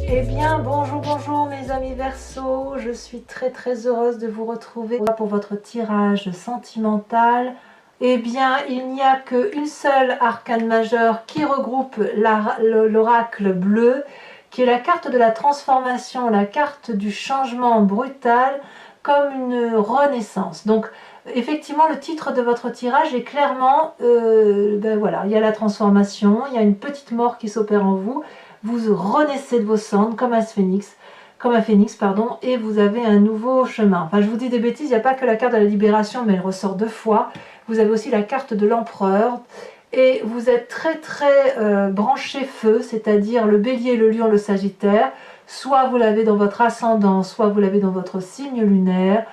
Eh bien, bonjour, bonjour mes amis Verseau, je suis très heureuse de vous retrouver pour votre tirage sentimental. Eh bien, il n'y a qu'une seule arcane majeure qui regroupe l'oracle bleu, qui est la carte de la transformation, la carte du changement brutal, comme une renaissance. Donc, effectivement, le titre de votre tirage est clairement, ben voilà, il y a la transformation, il y a une petite mort qui s'opère en vous. Vous renaissez de vos cendres comme un phénix, pardon, et vous avez un nouveau chemin. Enfin, je vous dis des bêtises, il n'y a pas que la carte de la libération, mais elle ressort deux fois. Vous avez aussi la carte de l'empereur, et vous êtes très branché feu, c'est-à-dire le bélier, le lion, le sagittaire. Soit vous l'avez dans votre ascendant, soit vous l'avez dans votre signe lunaire.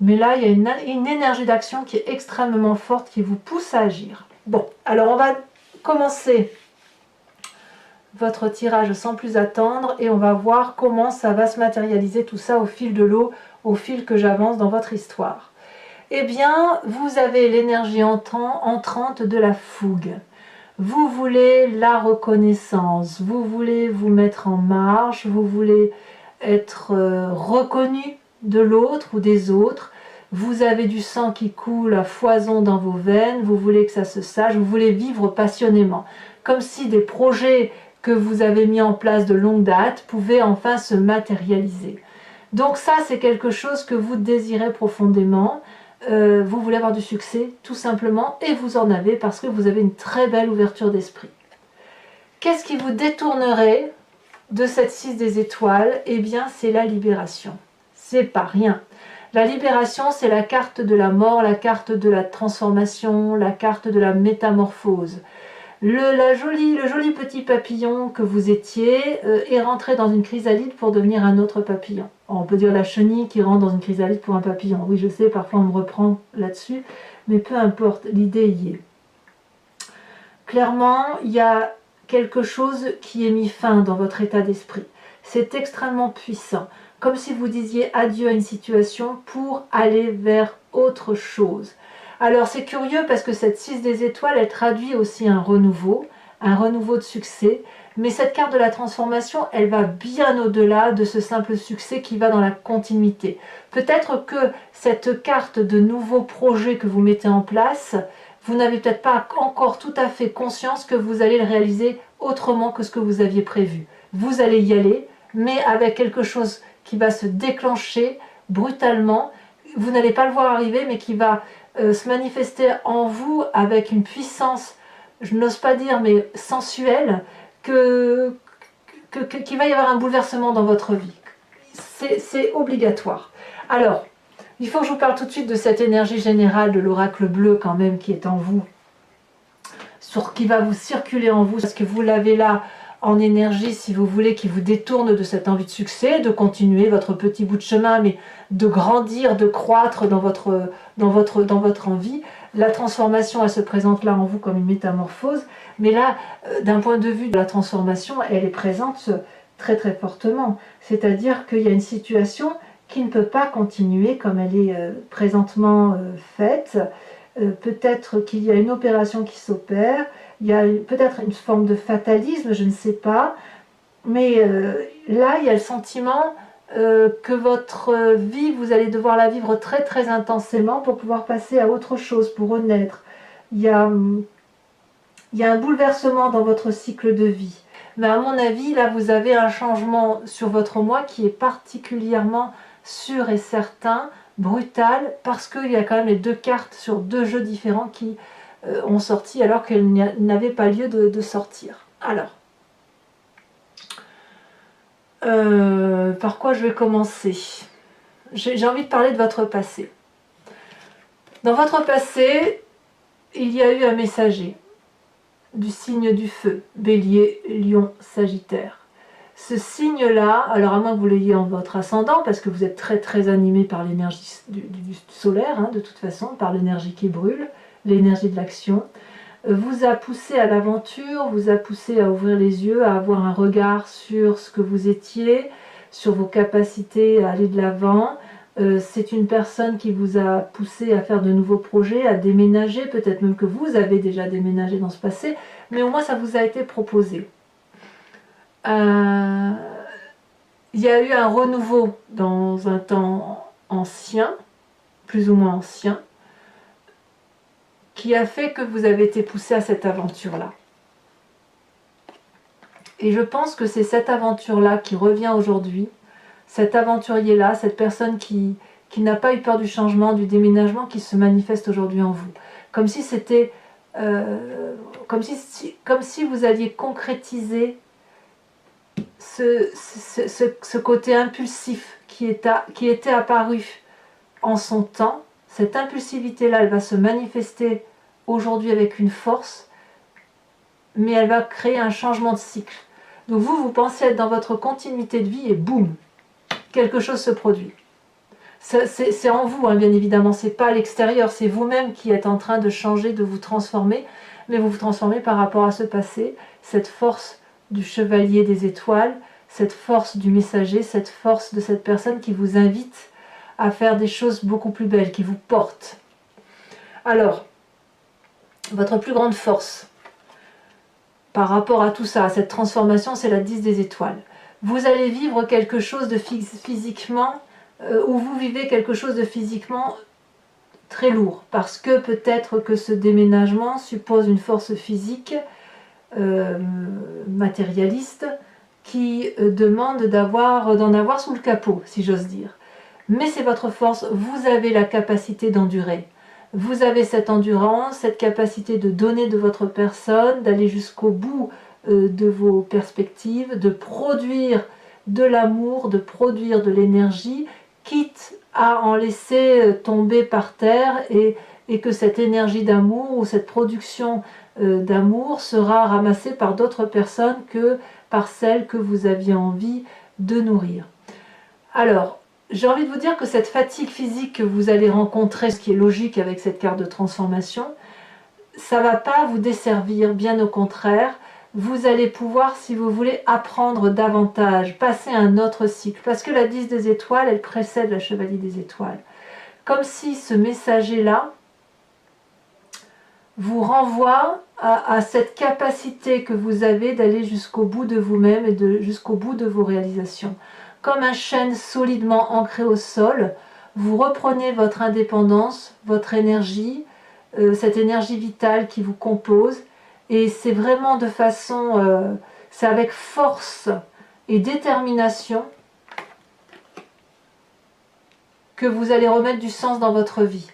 Mais là, il y a une énergie d'action qui est extrêmement forte, qui vous pousse à agir. Bon, alors on va commencer votre tirage sans plus attendre et on va voir comment ça va se matérialiser tout ça au fil de l'eau, au fil que j'avance dans votre histoire. Eh bien, vous avez l'énergie entrante de la fougue. Vous voulez la reconnaissance, vous voulez vous mettre en marche, vous voulez être reconnu de l'autre ou des autres. Vous avez du sang qui coule à foison dans vos veines, vous voulez que ça se sache, vous voulez vivre passionnément. Comme si des projets que vous avez mis en place de longue date pouvaient enfin se matérialiser. Donc ça, c'est quelque chose que vous désirez profondément. Vous voulez avoir du succès, tout simplement, et vous en avez parce que vous avez une très belle ouverture d'esprit. Qu'est-ce qui vous détournerait de cette 6 des étoiles? Eh bien, c'est la libération. C'est pas rien. La libération, c'est la carte de la mort, la carte de la transformation, la carte de la métamorphose. Le joli petit papillon que vous étiez est rentré dans une chrysalide pour devenir un autre papillon. On peut dire la chenille qui rentre dans une chrysalide pour un papillon. Oui, je sais, parfois on me reprend là-dessus, mais peu importe, l'idée y est. Clairement, il y a quelque chose qui est mis fin dans votre état d'esprit. C'est extrêmement puissant, comme si vous disiez adieu à une situation pour aller vers autre chose. Alors c'est curieux parce que cette 6 des étoiles, elle traduit aussi un renouveau de succès, mais cette carte de la transformation, elle va bien au-delà de ce simple succès qui va dans la continuité. Peut-être que cette carte de nouveaux projets que vous mettez en place, vous n'avez peut-être pas encore tout à fait conscience que vous allez le réaliser autrement que ce que vous aviez prévu. Vous allez y aller, mais avec quelque chose qui va se déclencher brutalement. Vous n'allez pas le voir arriver, mais qui va se manifester en vous avec une puissance, je n'ose pas dire, mais sensuelle, qu'il va y avoir un bouleversement dans votre vie. C'est obligatoire. Alors, il faut que je vous parle tout de suite de cette énergie générale de l'oracle bleu quand même qui est en vous, qui va vous circuler en vous, parce que vous l'avez là en énergie, si vous voulez, qui vous détourne de cette envie de succès, de continuer votre petit bout de chemin, mais de grandir, de croître dans votre envie. La transformation, elle se présente là en vous comme une métamorphose, mais là, d'un point de vue de la transformation, elle est présente très fortement. C'est-à-dire qu'il y a une situation qui ne peut pas continuer comme elle est présentement faite. Peut-être qu'il y a une opération qui s'opère, il y a peut-être une forme de fatalisme, je ne sais pas, mais là il y a le sentiment que votre vie, vous allez devoir la vivre très intensément pour pouvoir passer à autre chose, pour renaître. Il y a un bouleversement dans votre cycle de vie. Mais à mon avis, là vous avez un changement sur votre moi qui est particulièrement sûr et certain, brutal, parce qu'il y a quand même les deux cartes sur deux jeux différents qui ont sorti alors qu'elles n'avaient pas lieu de sortir. Alors, par quoi je vais commencer? J'ai envie de parler de votre passé. Dans votre passé, il y a eu un messager du signe du feu, Bélier, Lion, Sagittaire. Ce signe-là, alors à moins que vous l'ayez en votre ascendant, parce que vous êtes très animé par l'énergie du solaire, hein, de toute façon, par l'énergie qui brûle, l'énergie de l'action, vous a poussé à l'aventure, vous a poussé à ouvrir les yeux, à avoir un regard sur ce que vous étiez, sur vos capacités à aller de l'avant. C'est une personne qui vous a poussé à faire de nouveaux projets, à déménager, peut-être même que vous avez déjà déménagé dans ce passé, mais au moins ça vous a été proposé. y a eu un renouveau dans un temps ancien, plus ou moins ancien, qui a fait que vous avez été poussé à cette aventure-là. Et je pense que c'est cette aventure-là qui revient aujourd'hui, cet aventurier-là, cette personne qui n'a pas eu peur du changement, du déménagement, qui se manifeste aujourd'hui en vous. Comme si c'était, comme si vous alliez concrétiser ce côté impulsif qui était apparu en son temps. Cette impulsivité-là, elle va se manifester aujourd'hui avec une force, mais elle va créer un changement de cycle. Donc vous pensez être dans votre continuité de vie et boum, quelque chose se produit. C'est en vous, hein, bien évidemment, c'est pas à l'extérieur, c'est vous-même qui êtes en train de changer, de vous transformer, mais vous vous transformez par rapport à ce passé, cette force du chevalier des étoiles, cette force du messager, cette force de cette personne qui vous invite à faire des choses beaucoup plus belles, qui vous porte. Alors, votre plus grande force par rapport à tout ça, à cette transformation, c'est la 10 des étoiles. Vous allez vivre quelque chose de physiquement, ou vous vivez quelque chose de physiquement très lourd, parce que peut-être que ce déménagement suppose une force physique matérialiste qui demande d'en avoir sous le capot, si j'ose dire. Mais c'est votre force, vous avez la capacité d'endurer. Vous avez cette endurance, cette capacité de donner de votre personne, d'aller jusqu'au bout de vos perspectives, de produire de l'amour, de produire de l'énergie, quitte à en laisser tomber par terre et que cette énergie d'amour ou cette production d'amour sera ramassée par d'autres personnes que par celles que vous aviez envie de nourrir. Alors, j'ai envie de vous dire que cette fatigue physique que vous allez rencontrer, ce qui est logique avec cette carte de transformation, ça ne va pas vous desservir, bien au contraire. Vous allez pouvoir, si vous voulez, apprendre davantage, passer un autre cycle. Parce que la 10 des étoiles, elle précède la chevalier des étoiles. Comme si ce messager-là vous renvoie à cette capacité que vous avez d'aller jusqu'au bout de vous-même et jusqu'au bout de vos réalisations. Comme un chêne solidement ancré au sol, vous reprenez votre indépendance, votre énergie, cette énergie vitale qui vous compose, et c'est vraiment de façon, c'est avec force et détermination que vous allez remettre du sens dans votre vie.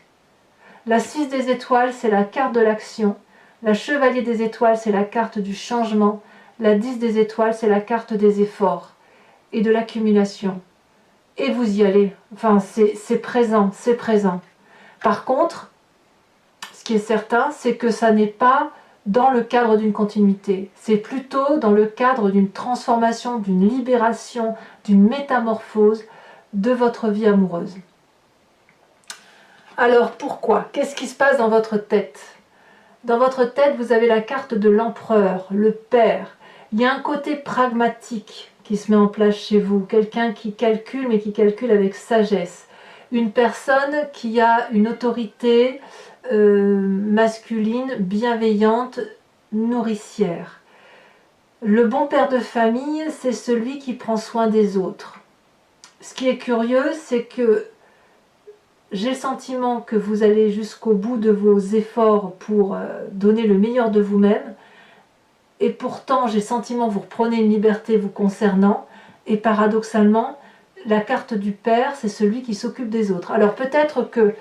La 6 des étoiles, c'est la carte de l'action. La chevalier des étoiles, c'est la carte du changement. La 10 des étoiles, c'est la carte des efforts et de l'accumulation. Et vous y allez. Enfin, c'est présent, c'est présent. Par contre, ce qui est certain, c'est que ça n'est pas dans le cadre d'une continuité. C'est plutôt dans le cadre d'une transformation, d'une libération, d'une métamorphose de votre vie amoureuse. Alors pourquoi? Qu'est-ce qui se passe dans votre tête? Dans votre tête, vous avez la carte de l'empereur, le père. Il y a un côté pragmatique qui se met en place chez vous. Quelqu'un qui calcule, mais qui calcule avec sagesse. Une personne qui a une autorité masculine, bienveillante, nourricière. Le bon père de famille, c'est celui qui prend soin des autres. Ce qui est curieux, c'est que j'ai le sentiment que vous allez jusqu'au bout de vos efforts pour donner le meilleur de vous-même. Et pourtant, j'ai le sentiment que vous reprenez une liberté vous concernant. Et paradoxalement, la carte du père, c'est celui qui s'occupe des autres. Alors peut-être que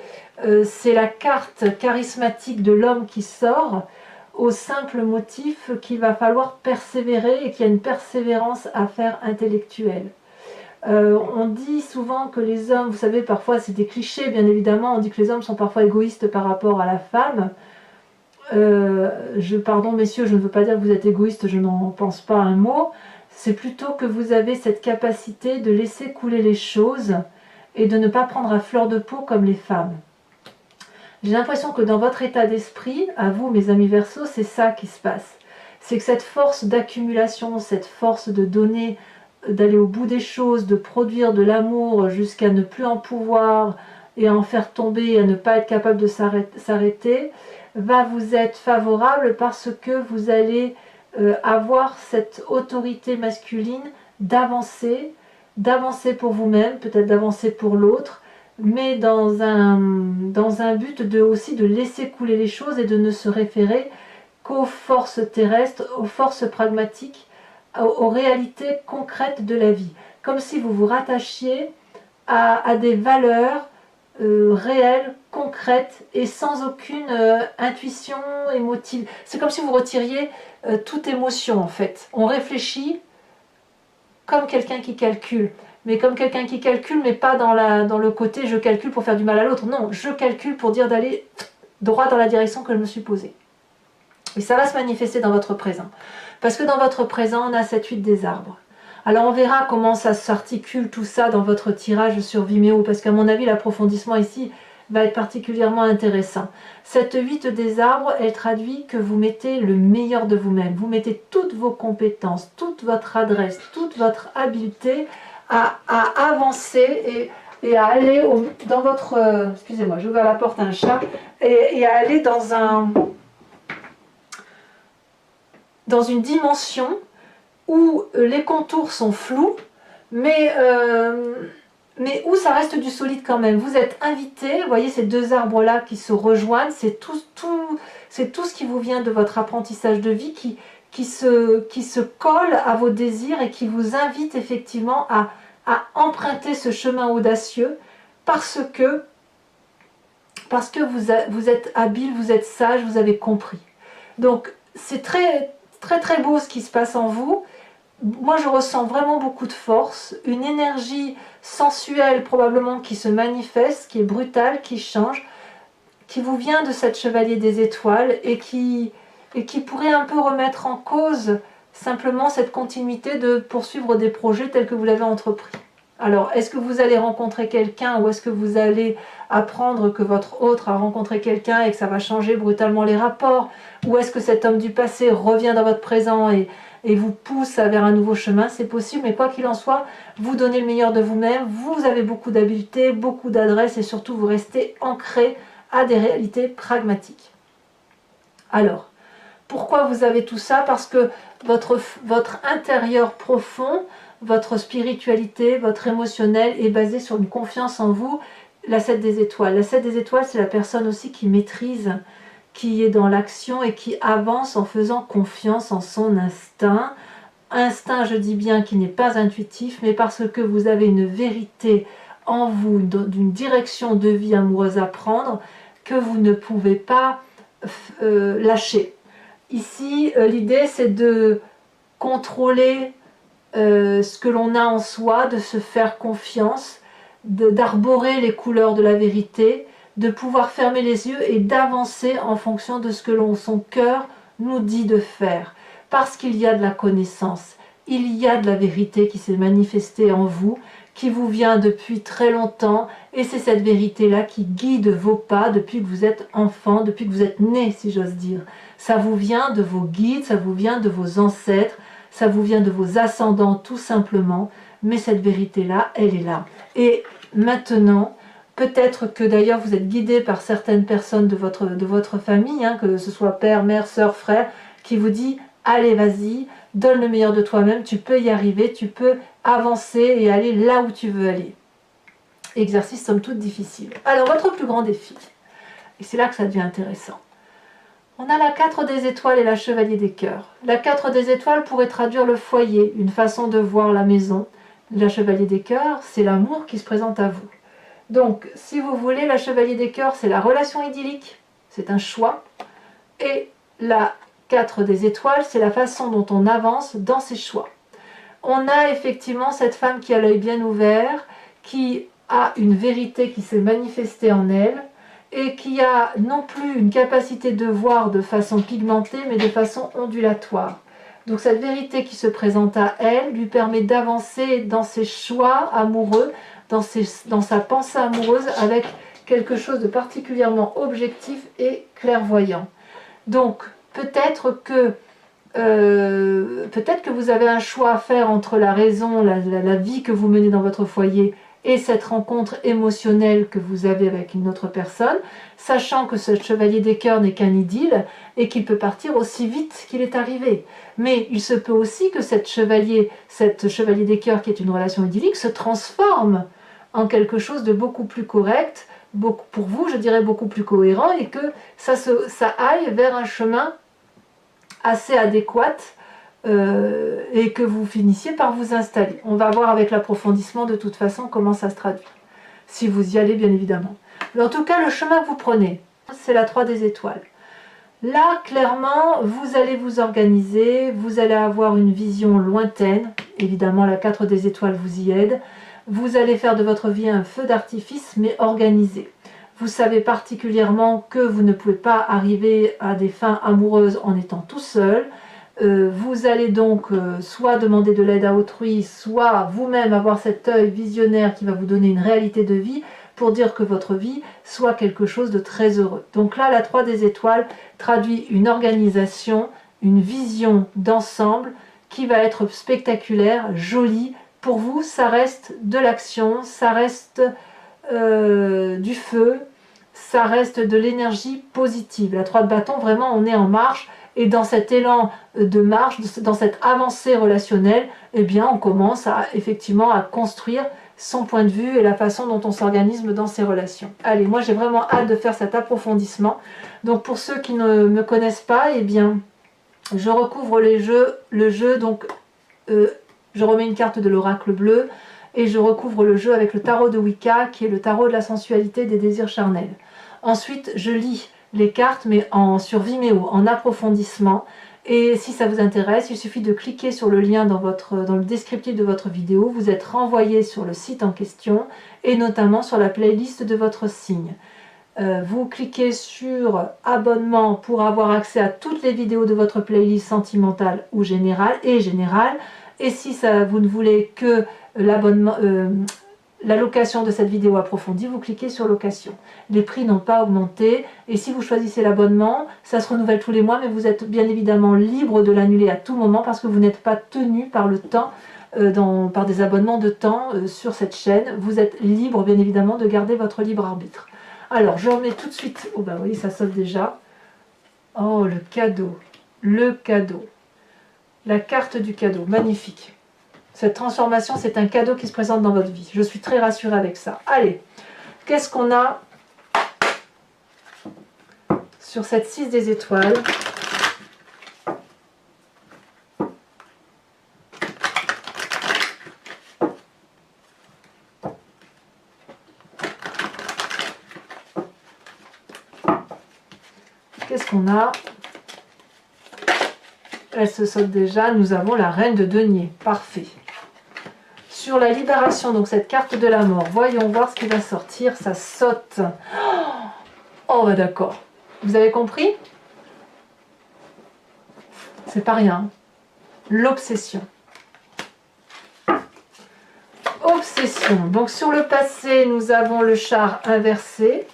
c'est la carte charismatique de l'homme qui sort, au simple motif qu'il va falloir persévérer et qu'il y a une persévérance à faire intellectuelle. On dit souvent que les hommes, vous savez, parfois c'est des clichés bien évidemment, on dit que les hommes sont parfois égoïstes par rapport à la femme. Pardon messieurs, je ne veux pas dire que vous êtes égoïste, je n'en pense pas un mot. C'est plutôt que vous avez cette capacité de laisser couler les choses et de ne pas prendre à fleur de peau comme les femmes. J'ai l'impression que dans votre état d'esprit, à vous mes amis Verseaux, c'est ça qui se passe. C'est que cette force d'accumulation, cette force de donner, d'aller au bout des choses, de produire de l'amour jusqu'à ne plus en pouvoir et à en faire tomber, à ne pas être capable de s'arrêter, va vous être favorable parce que vous allez avoir cette autorité masculine d'avancer, d'avancer pour vous-même, peut-être d'avancer pour l'autre, mais dans un but aussi de laisser couler les choses et de ne se référer qu'aux forces terrestres, aux forces pragmatiques, aux réalités concrètes de la vie. Comme si vous vous rattachiez à des valeurs réelles, concrètes et sans aucune intuition émotive. C'est comme si vous retiriez toute émotion en fait. On réfléchit comme quelqu'un qui calcule. Mais comme quelqu'un qui calcule, mais pas dans le côté je calcule pour faire du mal à l'autre. Non, je calcule pour dire d'aller droit dans la direction que je me suis posée. Et ça va se manifester dans votre présent. Parce que dans votre présent, on a cette huile des arbres. Alors on verra comment ça s'articule tout ça dans votre tirage sur Vimeo, parce qu'à mon avis, l'approfondissement ici va être particulièrement intéressant. Cette 8 des arbres, elle traduit que vous mettez le meilleur de vous-même. Vous mettez toutes vos compétences, toute votre adresse, toute votre habileté à avancer et à aller dans votre... excusez-moi, j'ai ouvert la porte à un chat. Et à aller dans une dimension où les contours sont flous, mais où ça reste du solide quand même. Vous êtes invité, vous voyez ces deux arbres-là qui se rejoignent, c'est tout ce qui vous vient de votre apprentissage de vie qui se colle à vos désirs et qui vous invite effectivement à emprunter ce chemin audacieux parce que vous êtes habile, vous êtes sage, vous avez compris. Donc c'est très très très beau ce qui se passe en vous. Moi je ressens vraiment beaucoup de force, une énergie sensuelle probablement qui se manifeste, qui est brutale, qui change, qui vous vient de cette chevalier des étoiles et qui pourrait un peu remettre en cause simplement cette continuité de poursuivre des projets tels que vous l'avez entrepris. Alors, est-ce que vous allez rencontrer quelqu'un ou est-ce que vous allez apprendre que votre autre a rencontré quelqu'un et que ça va changer brutalement les rapports? Ou est-ce que cet homme du passé revient dans votre présent et vous pousse vers un nouveau chemin? C'est possible, mais quoi qu'il en soit, vous donnez le meilleur de vous-même, vous avez beaucoup d'habileté, beaucoup d'adresse et surtout vous restez ancré à des réalités pragmatiques. Alors, pourquoi vous avez tout ça? Parce que votre intérieur profond, votre spiritualité, votre émotionnel est basé sur une confiance en vous. La 7 des étoiles. La 7 des étoiles, c'est la personne aussi qui maîtrise, qui est dans l'action et qui avance en faisant confiance en son instinct. Instinct, je dis bien, qui n'est pas intuitif, mais parce que vous avez une vérité en vous, d'une direction de vie amoureuse à prendre, que vous ne pouvez pas lâcher. Ici, l'idée, c'est de contrôler ce que l'on a en soi, de se faire confiance, d'arborer les couleurs de la vérité, de pouvoir fermer les yeux et d'avancer en fonction de ce que son cœur nous dit de faire. Parce qu'il y a de la connaissance, il y a de la vérité qui s'est manifestée en vous, qui vous vient depuis très longtemps, et c'est cette vérité-là qui guide vos pas depuis que vous êtes enfant, depuis que vous êtes né, si j'ose dire. Ça vous vient de vos guides, ça vous vient de vos ancêtres, ça vous vient de vos ascendants tout simplement, mais cette vérité-là, elle est là. Et maintenant, peut-être que d'ailleurs vous êtes guidé par certaines personnes de votre famille, hein, que ce soit père, mère, soeur, frère, qui vous dit « Allez, vas-y, donne le meilleur de toi-même, tu peux y arriver, tu peux avancer et aller là où tu veux aller. » Exercice somme toute difficile. Alors, votre plus grand défi, et c'est là que ça devient intéressant. On a la 4 des étoiles et la chevalier des cœurs. La 4 des étoiles pourrait traduire le foyer, une façon de voir la maison. La chevalier des cœurs, c'est l'amour qui se présente à vous. Donc, si vous voulez, la chevalier des cœurs, c'est la relation idyllique, c'est un choix. Et la 4 des étoiles, c'est la façon dont on avance dans ses choix. On a effectivement cette femme qui a l'œil bien ouvert, qui a une vérité qui s'est manifestée en elle, et qui a non plus une capacité de voir de façon pigmentée, mais de façon ondulatoire. Donc cette vérité qui se présente à elle lui permet d'avancer dans ses choix amoureux, dans sa pensée amoureuse, avec quelque chose de particulièrement objectif et clairvoyant. Donc peut-être que vous avez un choix à faire entre la raison, la vie que vous menez dans votre foyer, et cette rencontre émotionnelle que vous avez avec une autre personne, sachant que ce chevalier des cœurs n'est qu'un idylle et qu'il peut partir aussi vite qu'il est arrivé. Mais il se peut aussi que cette chevalier des cœurs qui est une relation idyllique se transforme en quelque chose de beaucoup plus correct, pour vous je dirais beaucoup plus cohérent, et que ça aille vers un chemin assez adéquat et que vous finissiez par vous installer. On va voir avec l'approfondissement de toute façon comment ça se traduit, si vous y allez bien évidemment. Mais en tout cas, le chemin que vous prenez, c'est la 3 des étoiles. Là, clairement, vous allez vous organiser, vous allez avoir une vision lointaine, évidemment la 4 des étoiles vous y aide, vous allez faire de votre vie un feu d'artifice, mais organisé. Vous savez particulièrement que vous ne pouvez pas arriver à des fins amoureuses en étant tout seul. Vous allez donc soit demander de l'aide à autrui, soit vous-même avoir cet œil visionnaire qui va vous donner une réalité de vie pour dire que votre vie soit quelque chose de très heureux. Donc là, la 3 des étoiles traduit une organisation, une vision d'ensemble qui va être spectaculaire, jolie. Pour vous, ça reste de l'action, ça reste du feu, ça reste de l'énergie positive. La 3 de bâton, vraiment, on est en marche. Et dans cet élan de marche, dans cette avancée relationnelle, eh bien, on commence effectivement à construire son point de vue et la façon dont on s'organise dans ses relations. Allez, moi j'ai vraiment hâte de faire cet approfondissement. Donc pour ceux qui ne me connaissent pas, eh bien, je recouvre le jeu, donc je remets une carte de l'oracle bleu et je recouvre le jeu avec le tarot de Wicca, qui est le tarot de la sensualité, des désirs charnels. Ensuite, je lis les cartes, mais sur Vimeo, en approfondissement. Et si ça vous intéresse, il suffit de cliquer sur le lien dans le descriptif de votre vidéo. Vous êtes renvoyé sur le site en question et notamment sur la playlist de votre signe. Vous cliquez sur abonnement pour avoir accès à toutes les vidéos de votre playlist sentimentale ou générale. Et si vous ne voulez que l'abonnement, la location de cette vidéo approfondie, vous cliquez sur location. Les prix n'ont pas augmenté et si vous choisissez l'abonnement, ça se renouvelle tous les mois, mais vous êtes bien évidemment libre de l'annuler à tout moment parce que vous n'êtes pas tenu par le temps, par des abonnements de temps sur cette chaîne. Vous êtes libre bien évidemment de garder votre libre arbitre. Alors je remets tout de suite, oh bah oui ça saute déjà. Oh le cadeau, la carte du cadeau, magnifique. Cette transformation, c'est un cadeau qui se présente dans votre vie. Je suis très rassurée avec ça. Allez, qu'est-ce qu'on a sur cette 6 des étoiles? Qu'est-ce qu'on a? Elle se saute déjà. Nous avons la reine de denier. Parfait. Sur la libération, donc cette carte de la mort, voyons voir ce qui va sortir. Ça saute. Oh bah d'accord. Vous avez compris? C'est pas rien. L'obsession. Obsession. Donc sur le passé, nous avons le char inversé.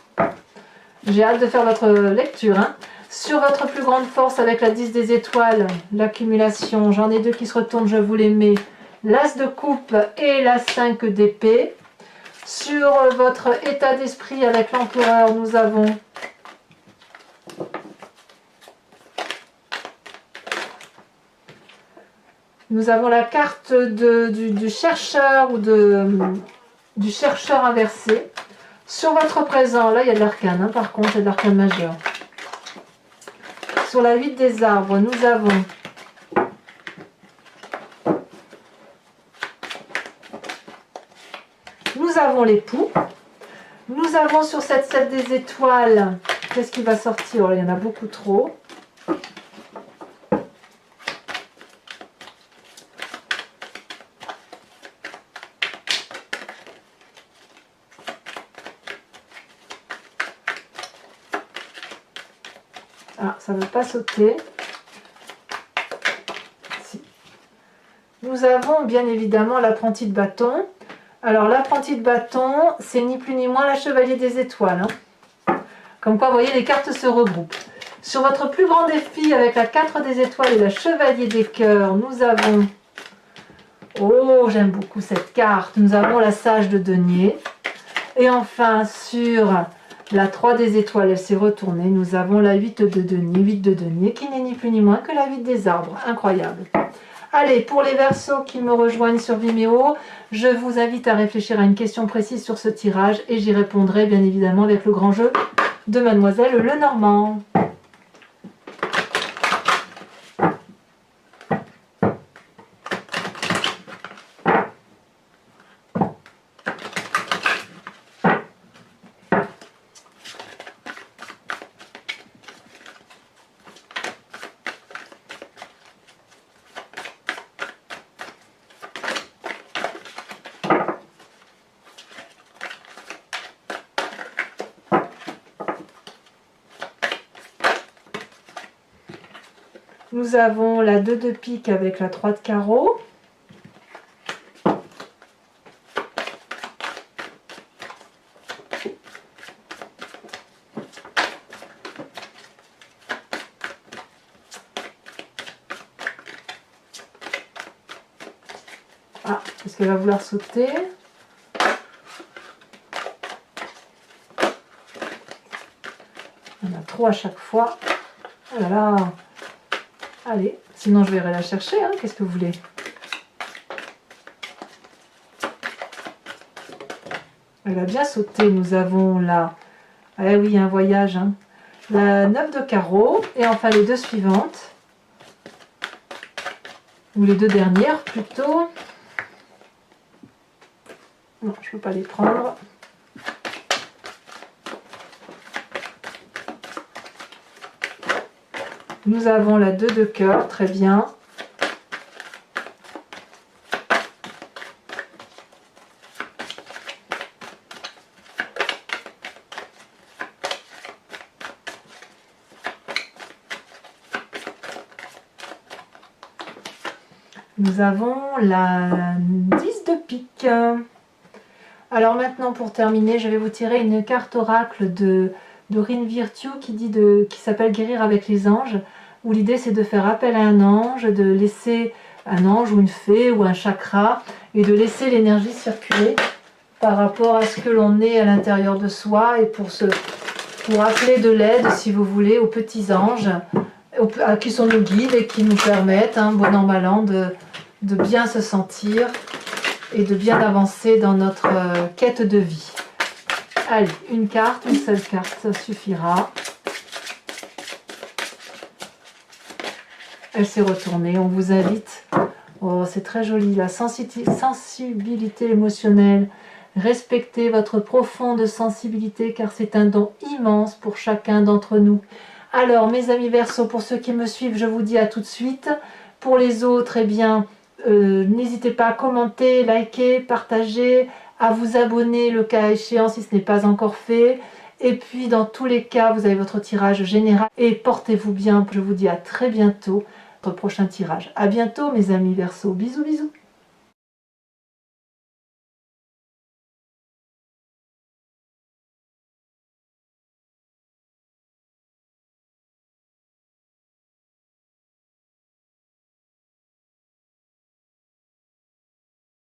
J'ai hâte de faire votre lecture. Hein. Sur votre plus grande force avec la 10 des étoiles, l'accumulation, j'en ai deux qui se retournent, je vous les mets. L'as de coupe et la 5 d'épée. Sur votre état d'esprit avec l'empereur, nous avons la carte du chercheur ou du chercheur inversé. Sur votre présent, là il y a de l'arcane, hein, par contre, il y a de l'arcane majeur. Sur la 8 des arbres, nous avons l'époux. Nous avons sur cette 7 des étoiles, qu'est-ce qui va sortir? Il y en a beaucoup trop. Ah, ça ne veut pas sauter. Si. Nous avons bien évidemment l'apprenti de bâton. Alors l'apprenti de bâton, c'est ni plus ni moins la chevalier des étoiles. Hein. Comme quoi, vous voyez, les cartes se regroupent. Sur votre plus grand défi avec la 4 des étoiles et la chevalier des cœurs, nous avons Oh, j'aime beaucoup cette carte. Nous avons la sage de denier. Et enfin, sur la 3 des étoiles, elle s'est retournée. Nous avons la 8 de denier. 8 de denier, qui n'est ni plus ni moins que la 8 des arbres. Incroyable. Allez, pour les Verseaux qui me rejoignent sur Vimeo, je vous invite à réfléchir à une question précise sur ce tirage. Et j'y répondrai bien évidemment avec le grand jeu de Mademoiselle Lenormand. Nous avons la 2 de pique avec la 3 de carreau. Ah, est-ce qu'elle va vouloir sauter? On a trop à chaque fois. Oh là là! Allez, sinon je vais aller la chercher, hein. Qu'est-ce que vous voulez? Elle a bien sauté. Nous avons la... Ah oui, un voyage, hein. La 9 de carreau. Et enfin les deux suivantes. Ou les deux dernières, plutôt. Non, je ne peux pas les prendre. Nous avons la 2 de cœur, très bien. Nous avons la 10 de pique. Alors maintenant, pour terminer, je vais vous tirer une carte oracle de Dorine Virtue qui s'appelle Guérir avec les anges, où l'idée c'est de faire appel à un ange, de laisser un ange ou une fée ou un chakra, et de laisser l'énergie circuler par rapport à ce que l'on est à l'intérieur de soi, et pour appeler de l'aide, si vous voulez, aux petits anges, qui sont nos guides et qui nous permettent, bon an mal an, de bien se sentir et de bien avancer dans notre quête de vie. Allez, une carte, une seule carte, ça suffira. Elle s'est retournée, on vous invite. Oh, c'est très joli, la sensibilité émotionnelle. Respectez votre profonde sensibilité car c'est un don immense pour chacun d'entre nous. Alors, mes amis Verseaux, pour ceux qui me suivent, je vous dis à tout de suite. Pour les autres, eh bien, n'hésitez pas à commenter, liker, partager, à vous abonner le cas échéant si ce n'est pas encore fait. Et puis, dans tous les cas, vous avez votre tirage général. Et portez-vous bien, je vous dis à très bientôt. Prochain tirage. À bientôt mes amis Verseaux. Bisous bisous.